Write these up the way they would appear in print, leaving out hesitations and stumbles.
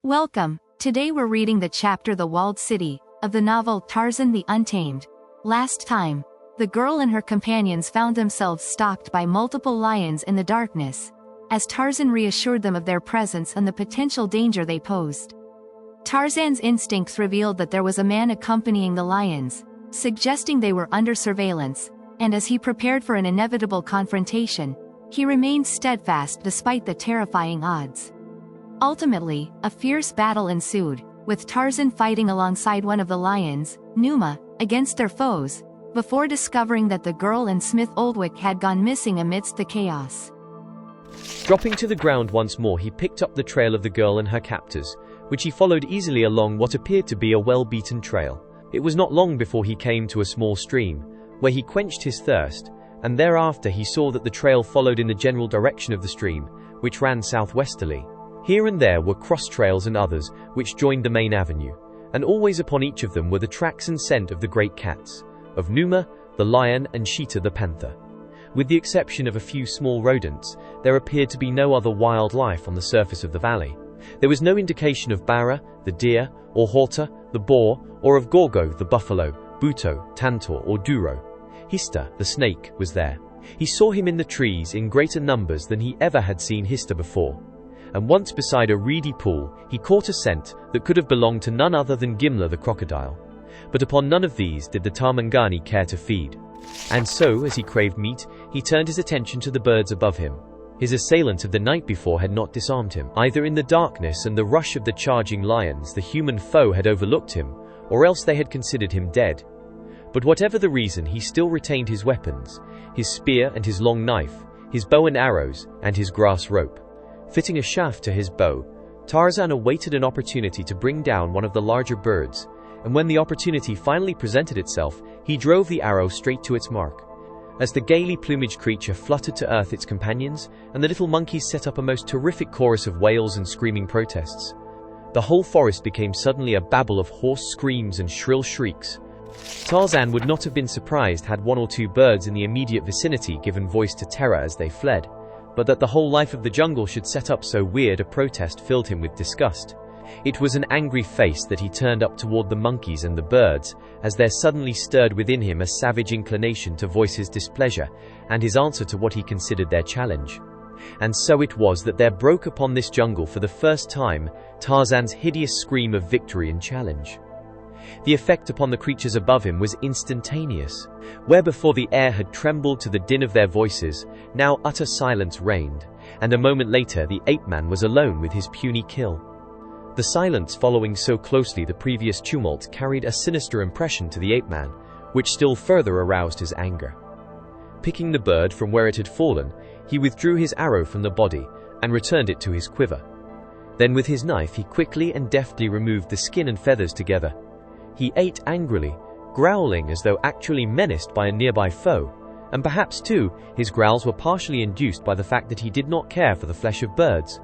Welcome. Today we're reading the chapter The Walled City of the novel Tarzan The Untamed. Last time, the girl and her companions found themselves stalked by multiple lions in the darkness, as Tarzan reassured them of their presence and the potential danger they posed. Tarzan's instincts revealed that there was a man accompanying the lions, suggesting they were under surveillance, and as he prepared for an inevitable confrontation, he remained steadfast despite the terrifying odds. Ultimately, a fierce battle ensued, with Tarzan fighting alongside one of the lions, Numa, against their foes, before discovering that the girl and Smith Oldwick had gone missing amidst the chaos. Dropping to the ground once more, he picked up the trail of the girl and her captors, which he followed easily along what appeared to be a well-beaten trail. It was not long before he came to a small stream, where he quenched his thirst, and thereafter he saw that the trail followed in the general direction of the stream, which ran southwesterly. Here and there were cross trails and others, which joined the main avenue, and always upon each of them were the tracks and scent of the great cats, of Numa, the lion, and Sheeta the panther. With the exception of a few small rodents, there appeared to be no other wildlife on the surface of the valley. There was no indication of Bara, the deer, or Horta, the boar, or of Gorgo, the buffalo, Buto, Tantor, or Duro. Hista, the snake, was there. He saw him in the trees in greater numbers than he ever had seen Hista before. And once beside a reedy pool, he caught a scent that could have belonged to none other than Gimla the crocodile. But upon none of these did the Tarmangani care to feed. And so, as he craved meat, he turned his attention to the birds above him. His assailant of the night before had not disarmed him. Either in the darkness and the rush of the charging lions the human foe had overlooked him, or else they had considered him dead. But whatever the reason, he still retained his weapons, his spear and his long knife, his bow and arrows, and his grass rope. Fitting a shaft to his bow, Tarzan awaited an opportunity to bring down one of the larger birds, and when the opportunity finally presented itself, he drove the arrow straight to its mark. As the gaily plumaged creature fluttered to earth its companions, and the little monkeys set up a most terrific chorus of wails and screaming protests, the whole forest became suddenly a babel of hoarse screams and shrill shrieks. Tarzan would not have been surprised had one or two birds in the immediate vicinity given voice to terror as they fled. But that the whole life of the jungle should set up so weird a protest filled him with disgust. It was an angry face that he turned up toward the monkeys and the birds, as there suddenly stirred within him a savage inclination to voice his displeasure, and his answer to what he considered their challenge. And so it was that there broke upon this jungle for the first time Tarzan's hideous scream of victory and challenge. The effect upon the creatures above him was instantaneous. Where before the air had trembled to the din of their voices, now utter silence reigned, and a moment later the ape-man was alone with his puny kill. The silence following so closely the previous tumult carried a sinister impression to the ape-man, which still further aroused his anger. Picking the bird from where it had fallen, he withdrew his arrow from the body and returned it to his quiver. Then with his knife he quickly and deftly removed the skin and feathers together. He ate angrily, growling as though actually menaced by a nearby foe, and perhaps, too, his growls were partially induced by the fact that he did not care for the flesh of birds.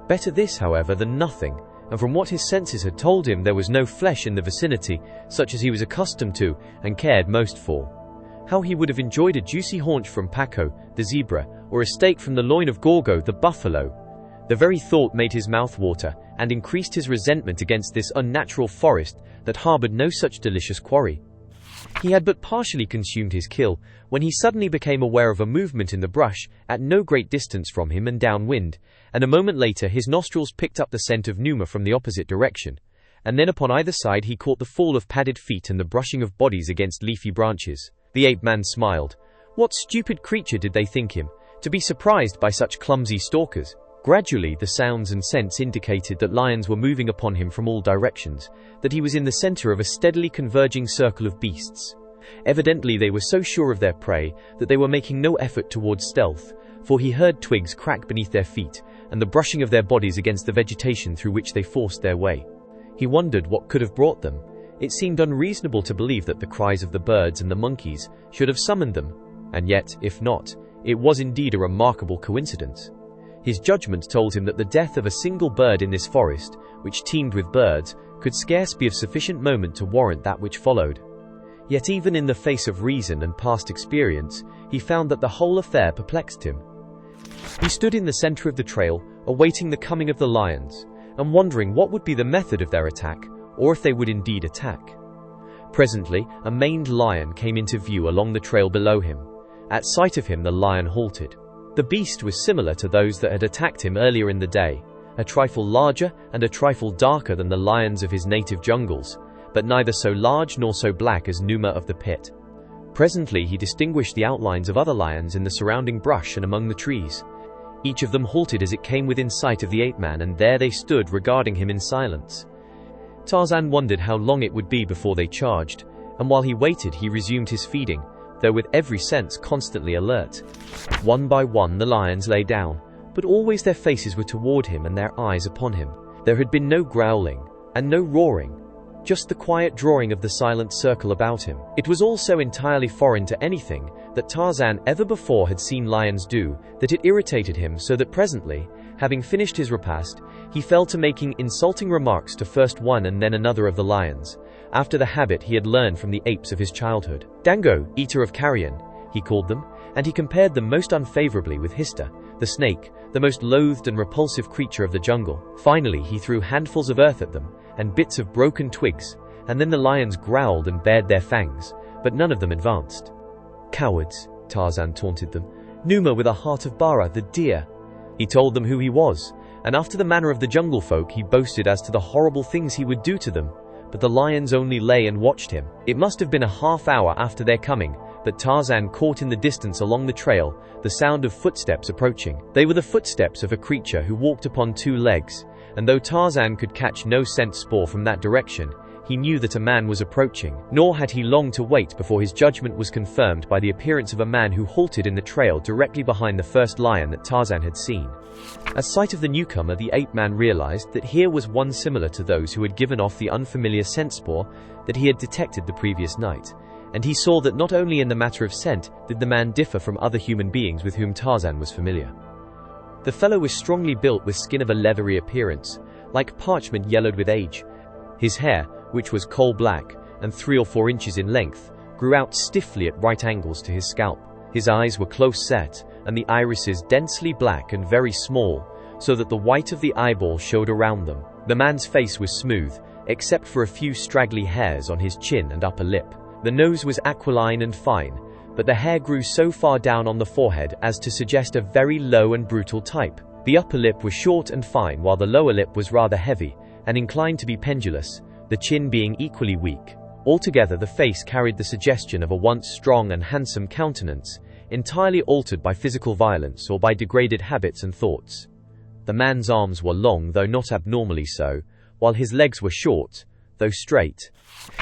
Better this, however, than nothing, and from what his senses had told him there was no flesh in the vicinity, such as he was accustomed to and cared most for. How he would have enjoyed a juicy haunch from Paco, the zebra, or a steak from the loin of Gorgo, the buffalo. The very thought made his mouth water, and increased his resentment against this unnatural forest that harbored no such delicious quarry. He had but partially consumed his kill, when he suddenly became aware of a movement in the brush, at no great distance from him and downwind, and a moment later his nostrils picked up the scent of Numa from the opposite direction, and then upon either side he caught the fall of padded feet and the brushing of bodies against leafy branches. The ape-man smiled. What stupid creature did they think him, to be surprised by such clumsy stalkers? Gradually, the sounds and scents indicated that lions were moving upon him from all directions, that he was in the center of a steadily converging circle of beasts. Evidently they were so sure of their prey that they were making no effort towards stealth, for he heard twigs crack beneath their feet, and the brushing of their bodies against the vegetation through which they forced their way. He wondered what could have brought them. It seemed unreasonable to believe that the cries of the birds and the monkeys should have summoned them, and yet, if not, it was indeed a remarkable coincidence. His judgment told him that the death of a single bird in this forest, which teemed with birds, could scarce be of sufficient moment to warrant that which followed. Yet even in the face of reason and past experience, he found that the whole affair perplexed him. He stood in the center of the trail, awaiting the coming of the lions, and wondering what would be the method of their attack, or if they would indeed attack. Presently, a maned lion came into view along the trail below him. At sight of him, the lion halted. The beast was similar to those that had attacked him earlier in the day, a trifle larger and a trifle darker than the lions of his native jungles, but neither so large nor so black as Numa of the pit. Presently he distinguished the outlines of other lions in the surrounding brush and among the trees. Each of them halted as it came within sight of the ape-man, and there they stood regarding him in silence. Tarzan wondered how long it would be before they charged, and while he waited he resumed his feeding, though with every sense constantly alert. One by one the lions lay down, but always their faces were toward him and their eyes upon him. There had been no growling, and no roaring, just the quiet drawing of the silent circle about him. It was all so entirely foreign to anything that Tarzan ever before had seen lions do that it irritated him, so that presently, having finished his repast, he fell to making insulting remarks to first one and then another of the lions, after the habit he had learned from the apes of his childhood. Dango, eater of carrion, he called them, and he compared them most unfavorably with Hista, the snake, the most loathed and repulsive creature of the jungle. Finally he threw handfuls of earth at them, and bits of broken twigs, and then the lions growled and bared their fangs, but none of them advanced. Cowards, Tarzan taunted them. Numa with a heart of Bara, the deer. He told them who he was, and after the manner of the jungle folk he boasted as to the horrible things he would do to them, but the lions only lay and watched him. It must have been a half hour after their coming that Tarzan caught in the distance along the trail the sound of footsteps approaching. They were the footsteps of a creature who walked upon two legs, and though Tarzan could catch no scent spoor from that direction, he knew that a man was approaching. Nor had he long to wait before his judgment was confirmed by the appearance of a man who halted in the trail directly behind the first lion that Tarzan had seen. At sight of the newcomer, the ape-man realized that here was one similar to those who had given off the unfamiliar scent spoor that he had detected the previous night, and he saw that not only in the matter of scent did the man differ from other human beings with whom Tarzan was familiar. The fellow was strongly built with skin of a leathery appearance, like parchment yellowed with age. His hair, which was coal black and 3 or 4 inches in length, grew out stiffly at right angles to his scalp. His eyes were close set, and the irises densely black and very small, so that the white of the eyeball showed around them. The man's face was smooth, except for a few straggly hairs on his chin and upper lip. The nose was aquiline and fine, but the hair grew so far down on the forehead as to suggest a very low and brutal type. The upper lip was short and fine, while the lower lip was rather heavy and inclined to be pendulous, the chin being equally weak. Altogether the face carried the suggestion of a once strong and handsome countenance, entirely altered by physical violence or by degraded habits and thoughts. The man's arms were long, though not abnormally so, while his legs were short, though straight.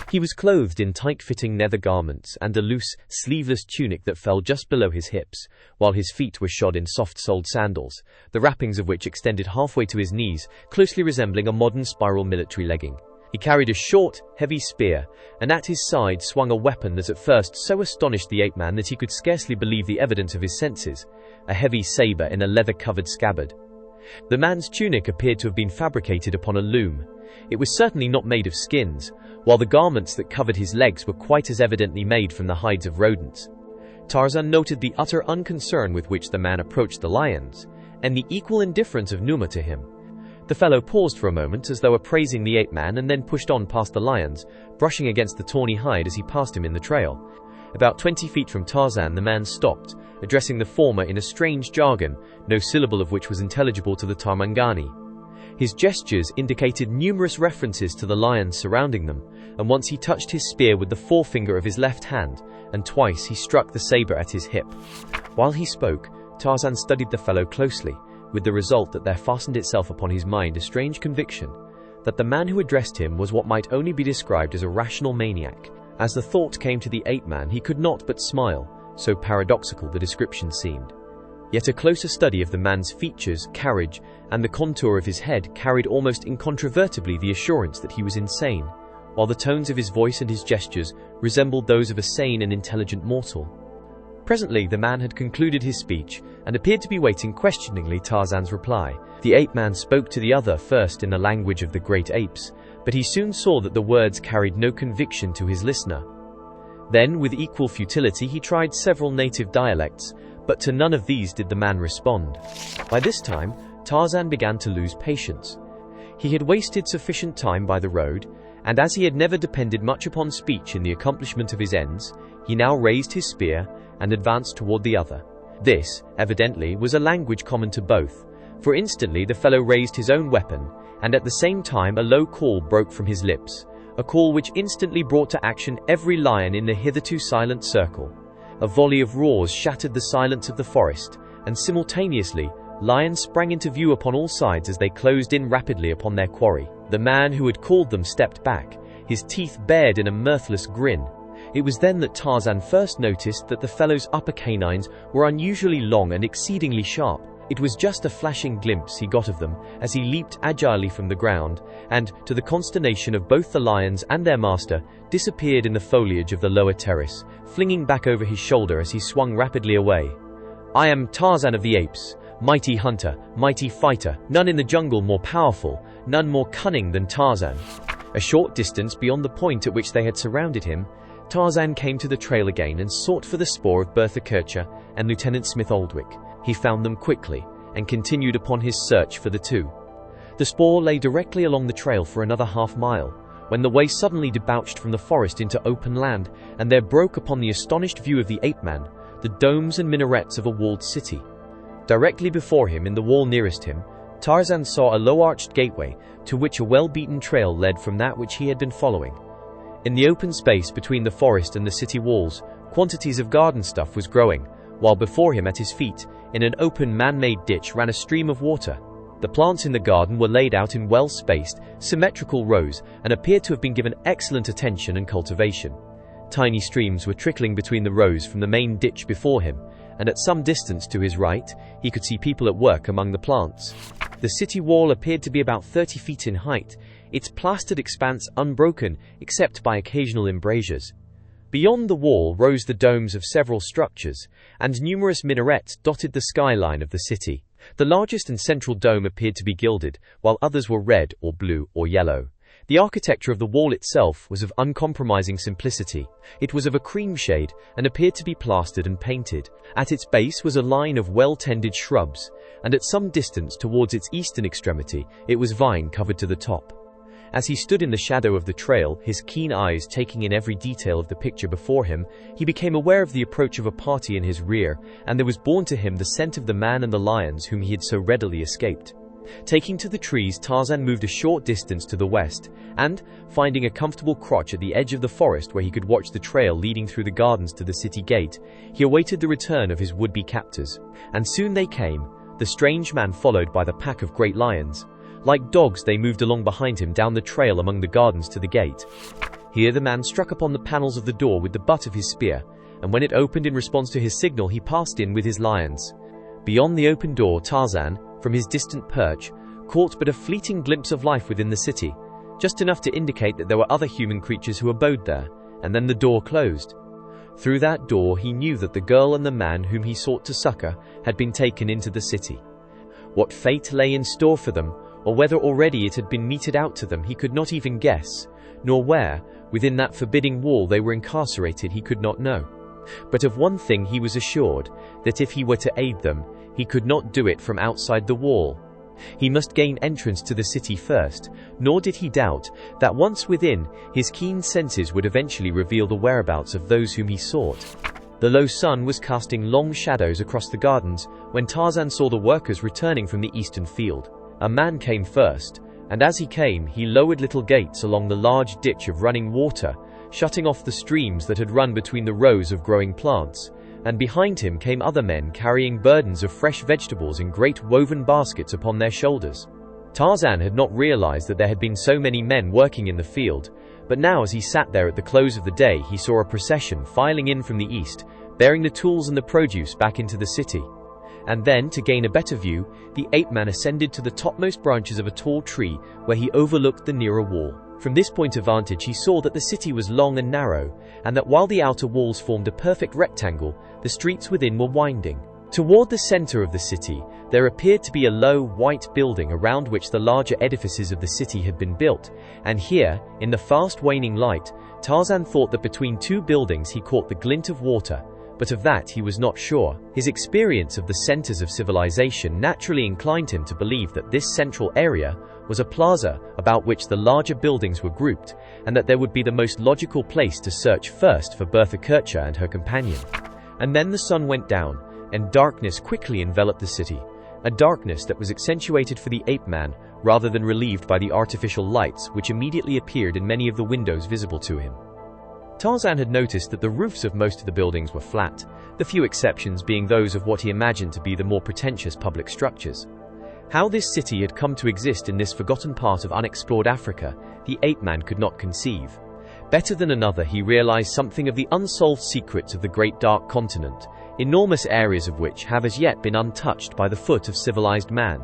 He was clothed in tight-fitting nether garments and a loose, sleeveless tunic that fell just below his hips, while his feet were shod in soft-soled sandals, the wrappings of which extended halfway to his knees, closely resembling a modern spiral military legging. He carried a short, heavy spear, and at his side swung a weapon that at first so astonished the ape-man that he could scarcely believe the evidence of his senses, a heavy saber in a leather-covered scabbard. The man's tunic appeared to have been fabricated upon a loom. It was certainly not made of skins, while the garments that covered his legs were quite as evidently made from the hides of rodents. Tarzan noted the utter unconcern with which the man approached the lions, and the equal indifference of Numa to him. The fellow paused for a moment as though appraising the ape-man, and then pushed on past the lions, brushing against the tawny hide as he passed him in the trail. About 20 feet from Tarzan the man stopped, addressing the former in a strange jargon, no syllable of which was intelligible to the Tarmangani. His gestures indicated numerous references to the lions surrounding them, and once he touched his spear with the forefinger of his left hand, and twice he struck the saber at his hip. While he spoke, Tarzan studied the fellow closely, with the result that there fastened itself upon his mind a strange conviction that the man who addressed him was what might only be described as a rational maniac. As the thought came to the ape-man, he could not but smile, so paradoxical the description seemed. Yet a closer study of the man's features, carriage, and the contour of his head carried almost incontrovertibly the assurance that he was insane, while the tones of his voice and his gestures resembled those of a sane and intelligent mortal. Presently the man had concluded his speech and appeared to be waiting questioningly Tarzan's reply. The ape-man spoke to the other first in the language of the great apes, but he soon saw that the words carried no conviction to his listener. Then, with equal futility, he tried several native dialects, but to none of these did the man respond. By this time, Tarzan began to lose patience. He had wasted sufficient time by the road, and as he had never depended much upon speech in the accomplishment of his ends, he now raised his spear and advanced toward the other. This, evidently, was a language common to both, for instantly the fellow raised his own weapon, and at the same time a low call broke from his lips, a call which instantly brought to action every lion in the hitherto silent circle. A volley of roars shattered the silence of the forest, and simultaneously, lions sprang into view upon all sides as they closed in rapidly upon their quarry. The man who had called them stepped back, his teeth bared in a mirthless grin. It was then that Tarzan first noticed that the fellow's upper canines were unusually long and exceedingly sharp. It was just a flashing glimpse he got of them as he leaped agilely from the ground, and, to the consternation of both the lions and their master, disappeared in the foliage of the lower terrace, flinging back over his shoulder as he swung rapidly away. "I am Tarzan of the Apes, mighty hunter, mighty fighter, none in the jungle more powerful, none more cunning than Tarzan." A short distance beyond the point at which they had surrounded him, Tarzan came to the trail again and sought for the spoor of Bertha Kircher and Lieutenant Smith Oldwick. He found them quickly, and continued upon his search for the two. The spoor lay directly along the trail for another half-mile, when the way suddenly debouched from the forest into open land, and there broke upon the astonished view of the ape-man the domes and minarets of a walled city. Directly before him, in the wall nearest him, Tarzan saw a low-arched gateway, to which a well-beaten trail led from that which he had been following. In the open space between the forest and the city walls, quantities of garden stuff was growing, while before him at his feet, in an open man-made ditch, ran a stream of water. The plants in the garden were laid out in well-spaced, symmetrical rows and appeared to have been given excellent attention and cultivation. Tiny streams were trickling between the rows from the main ditch before him, and at some distance to his right, he could see people at work among the plants. The city wall appeared to be about 30 feet in height, its plastered expanse unbroken except by occasional embrasures. Beyond the wall rose the domes of several structures, and numerous minarets dotted the skyline of the city. The largest and central dome appeared to be gilded, while others were red or blue or yellow. The architecture of the wall itself was of uncompromising simplicity. It was of a cream shade and appeared to be plastered and painted. At its base was a line of well-tended shrubs, and at some distance towards its eastern extremity it was vine-covered to the top. As he stood in the shadow of the trail, his keen eyes taking in every detail of the picture before him, he became aware of the approach of a party in his rear, and there was borne to him the scent of the man and the lions whom he had so readily escaped. Taking to the trees, Tarzan moved a short distance to the west, and, finding a comfortable crotch at the edge of the forest where he could watch the trail leading through the gardens to the city gate, he awaited the return of his would-be captors. And soon they came, the strange man followed by the pack of great lions. Like dogs, they moved along behind him down the trail among the gardens to the gate. Here the man struck upon the panels of the door with the butt of his spear, and when it opened in response to his signal, he passed in with his lions. Beyond the open door, Tarzan, from his distant perch, caught but a fleeting glimpse of life within the city, just enough to indicate that there were other human creatures who abode there, and then the door closed. Through that door he knew that the girl and the man whom he sought to succor had been taken into the city. What fate lay in store for them, or whether already it had been meted out to them, he could not even guess, nor where, within that forbidding wall they were incarcerated, he could not know. But of one thing he was assured, that if he were to aid them, he could not do it from outside the wall. He must gain entrance to the city first, nor did he doubt that once within, his keen senses would eventually reveal the whereabouts of those whom he sought. The low sun was casting long shadows across the gardens when Tarzan saw the workers returning from the eastern field. A man came first, and as he came, he lowered little gates along the large ditch of running water, shutting off the streams that had run between the rows of growing plants, and behind him came other men carrying burdens of fresh vegetables in great woven baskets upon their shoulders. Tarzan had not realized that there had been so many men working in the field, but now as he sat there at the close of the day, he saw a procession filing in from the east, bearing the tools and the produce back into the city. And then, to gain a better view, the ape-man ascended to the topmost branches of a tall tree where he overlooked the nearer wall. From this point of vantage he saw that the city was long and narrow, and that while the outer walls formed a perfect rectangle, the streets within were winding. Toward the center of the city, there appeared to be a low, white building around which the larger edifices of the city had been built, and here, in the fast waning light, Tarzan thought that between two buildings he caught the glint of water, but of that he was not sure. His experience of the centers of civilization naturally inclined him to believe that this central area was a plaza about which the larger buildings were grouped, and that there would be the most logical place to search first for Bertha Kircher and her companion. And then the sun went down, and darkness quickly enveloped the city, a darkness that was accentuated for the ape-man rather than relieved by the artificial lights which immediately appeared in many of the windows visible to him. Tarzan had noticed that the roofs of most of the buildings were flat, the few exceptions being those of what he imagined to be the more pretentious public structures. How this city had come to exist in this forgotten part of unexplored Africa, the ape-man could not conceive. Better than another, he realized something of the unsolved secrets of the great dark continent, enormous areas of which have as yet been untouched by the foot of civilized man.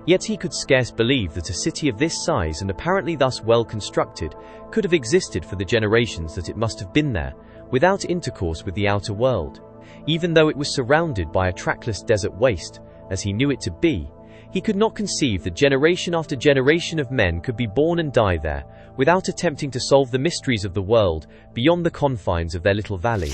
Yet he could scarce believe that a city of this size and apparently thus well constructed could have existed for the generations that it must have been there, without intercourse with the outer world. Even though it was surrounded by a trackless desert waste, as he knew it to be, he could not conceive that generation after generation of men could be born and die there, without attempting to solve the mysteries of the world beyond the confines of their little valley.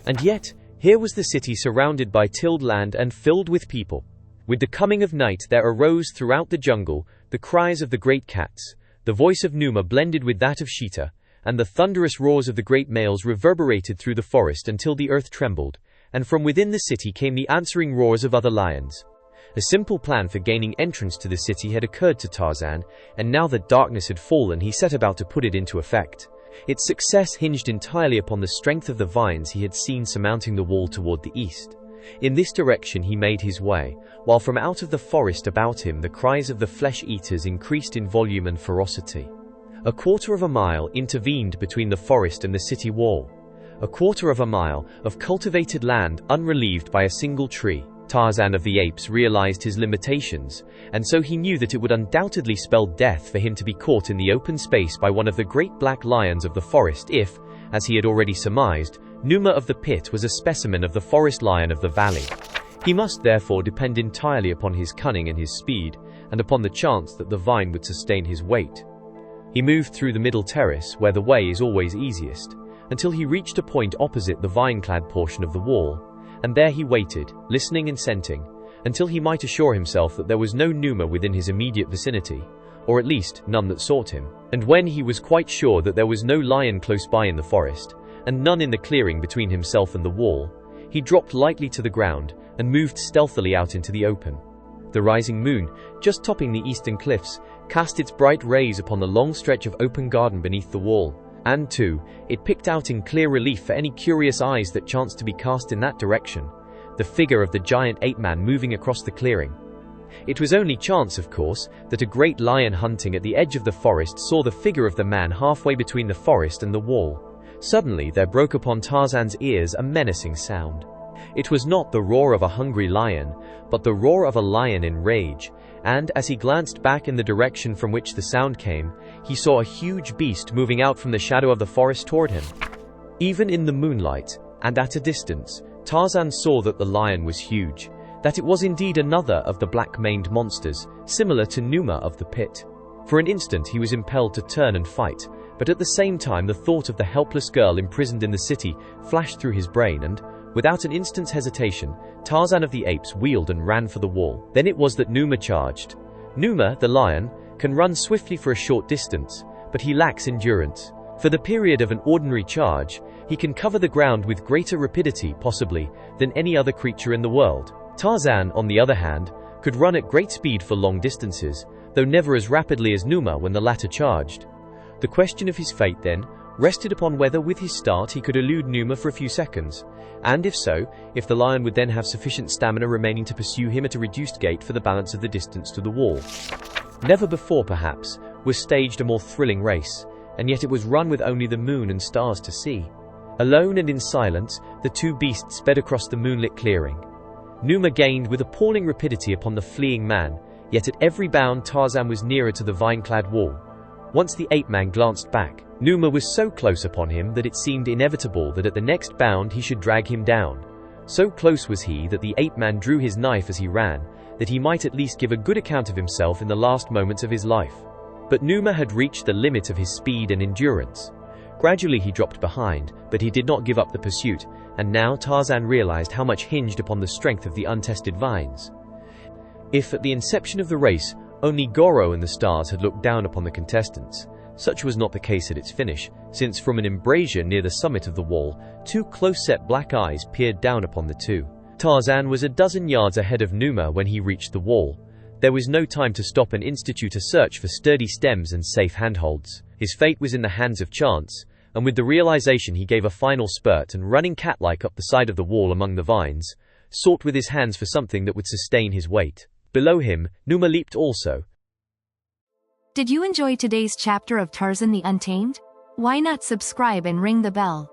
And yet, here was the city surrounded by tilled land and filled with people. With the coming of night there arose throughout the jungle the cries of the great cats, the voice of Numa blended with that of Sheeta, and the thunderous roars of the great males reverberated through the forest until the earth trembled, and from within the city came the answering roars of other lions. A simple plan for gaining entrance to the city had occurred to Tarzan, and now that darkness had fallen he set about to put it into effect. Its success hinged entirely upon the strength of the vines he had seen surmounting the wall toward the east. In this direction he made his way, while from out of the forest about him the cries of the flesh-eaters increased in volume and ferocity. A quarter of a mile intervened between the forest and the city wall. A quarter of a mile of cultivated land unrelieved by a single tree. Tarzan of the Apes realized his limitations, and so he knew that it would undoubtedly spell death for him to be caught in the open space by one of the great black lions of the forest if, as he had already surmised, Numa of the Pit was a specimen of the forest lion of the valley. He must therefore depend entirely upon his cunning and his speed, and upon the chance that the vine would sustain his weight. He moved through the middle terrace, where the way is always easiest, until he reached a point opposite the vine-clad portion of the wall, and there he waited, listening and scenting, until he might assure himself that there was no Numa within his immediate vicinity, or at least none that sought him. And when he was quite sure that there was no lion close by in the forest, and none in the clearing between himself and the wall, he dropped lightly to the ground and moved stealthily out into the open. The rising moon, just topping the eastern cliffs, cast its bright rays upon the long stretch of open garden beneath the wall, and, too, it picked out in clear relief for any curious eyes that chanced to be cast in that direction, the figure of the giant ape-man moving across the clearing. It was only chance, of course, that a great lion hunting at the edge of the forest saw the figure of the man halfway between the forest and the wall. Suddenly there broke upon Tarzan's ears a menacing sound. It was not the roar of a hungry lion, but the roar of a lion in rage, and as he glanced back in the direction from which the sound came, he saw a huge beast moving out from the shadow of the forest toward him. Even in the moonlight, and at a distance, Tarzan saw that the lion was huge, that it was indeed another of the black-maned monsters, similar to Numa of the Pit. For an instant he was impelled to turn and fight, but at the same time the thought of the helpless girl imprisoned in the city flashed through his brain and, without an instant's hesitation, Tarzan of the Apes wheeled and ran for the wall. Then it was that Numa charged. Numa, the lion, can run swiftly for a short distance, but he lacks endurance. For the period of an ordinary charge, he can cover the ground with greater rapidity, possibly, than any other creature in the world. Tarzan, on the other hand, could run at great speed for long distances, though never as rapidly as Numa when the latter charged. The question of his fate, then, rested upon whether with his start he could elude Numa for a few seconds, and if so, if the lion would then have sufficient stamina remaining to pursue him at a reduced gait for the balance of the distance to the wall. Never before, perhaps, was staged a more thrilling race, and yet it was run with only the moon and stars to see. Alone and in silence, the two beasts sped across the moonlit clearing. Numa gained with appalling rapidity upon the fleeing man, yet at every bound Tarzan was nearer to the vine-clad wall. Once the ape-man glanced back, Numa was so close upon him that it seemed inevitable that at the next bound he should drag him down. So close was he that the ape-man drew his knife as he ran, that he might at least give a good account of himself in the last moments of his life. But Numa had reached the limit of his speed and endurance. Gradually he dropped behind, but he did not give up the pursuit, and now Tarzan realized how much hinged upon the strength of the untested vines. If at the inception of the race Only Goro and the stars had looked down upon the contestants. Such was not the case at its finish, since from an embrasure near the summit of the wall, two close-set black eyes peered down upon the two. Tarzan was a dozen yards ahead of Numa when he reached the wall. There was no time to stop and institute a search for sturdy stems and safe handholds. His fate was in the hands of chance, and with the realization he gave a final spurt and running cat-like up the side of the wall among the vines, sought with his hands for something that would sustain his weight. Below him, Numa leaped also. Did you enjoy today's chapter of Tarzan the Untamed? Why not subscribe and ring the bell?